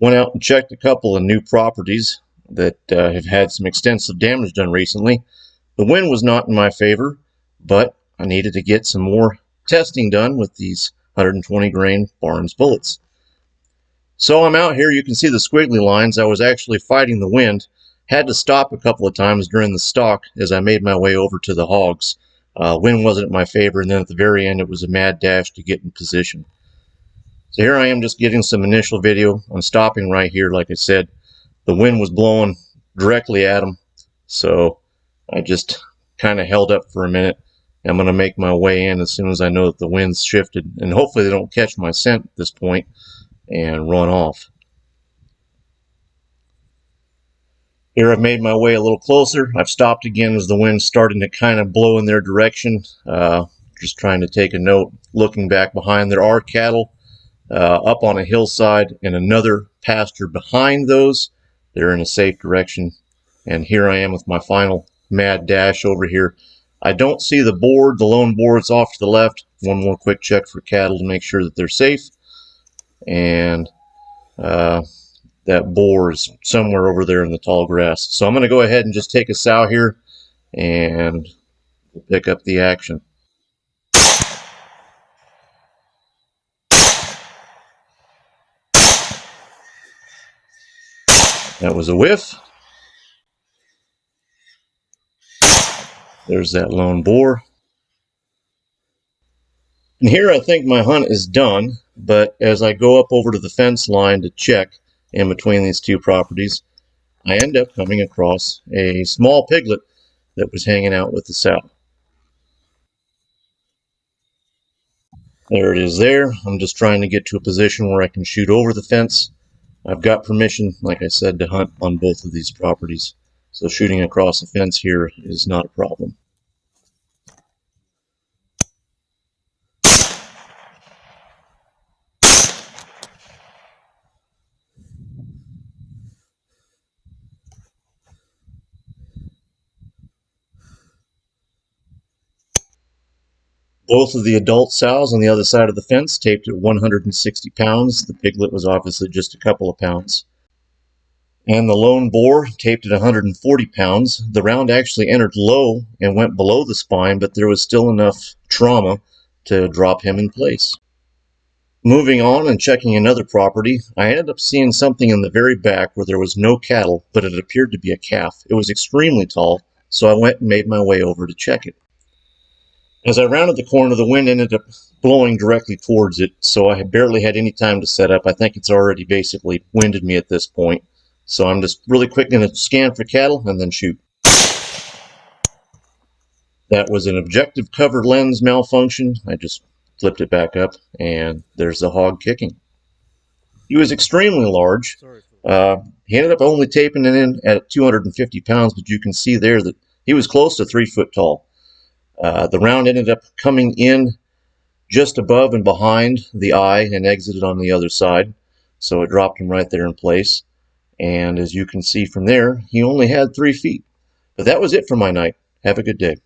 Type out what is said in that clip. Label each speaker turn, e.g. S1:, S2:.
S1: Went out and checked a couple of new properties that have had some extensive damage done recently. The wind was not in my favor, but I needed to get some more testing done with these 120 grain Barnes bullets. So I'm out here. You can see the squiggly lines. I was actually fighting the wind. Had to stop a couple of times during the stalk as I made my way over to the Hogs. Wind wasn't in my favor, and then at the very end it was a mad dash to get in position. So here I am just getting some initial video. I'm stopping right here. Like I said, the wind was blowing directly at them, so I just kind of held up for a minute. I'm going to make my way in as soon as I know that the wind's shifted, and hopefully they don't catch my scent at this point and run off. Here I've made my way a little closer. I've stopped again as the wind's starting to kind of blow in their direction. Just trying to take a note. Looking back behind, there are cattle up on a hillside and another pasture behind those. They're in a safe direction. And here I am with my final mad dash over here. I don't see the board. The lone board's off to the left. One more quick check for cattle to make sure that they're safe. And that boar is somewhere over there in the tall grass. So I'm going to go ahead and just take a sow here and pick up the action. That was a whiff. There's that lone boar. And here I think my hunt is done, but as I go up over to the fence line to check in between these two properties, I end up coming across a small piglet that was hanging out with the sow. There it is there. I'm just trying to get to a position where I can shoot over the fence. I've got permission, like I said, to hunt on both of these properties. So shooting across the fence here is not a problem. Both of the adult sows on the other side of the fence taped at 160 pounds. The piglet was obviously just a couple of pounds. And the lone boar taped at 140 pounds. The round actually entered low and went below the spine, but there was still enough trauma to drop him in place. Moving on and checking another property, I ended up seeing something in the very back where there was no cattle, but it appeared to be a calf. It was extremely tall, so I went and made my way over to check it. As I rounded the corner, the wind ended up blowing directly towards it, so I barely had any time to set up. I think it's already basically winded me at this point. So I'm just really quick going to scan for cattle and then shoot. That was an objective cover lens malfunction. I just flipped it back up, and there's the hog kicking. He was extremely large. He ended up only taping it in at 250 pounds, but you can see there that he was close to 3 foot tall. The round ended up coming in just above and behind the eye and exited on the other side, so it dropped him right there in place. And as you can see from there, he only had 3 feet. But that was it for my night. Have a good day.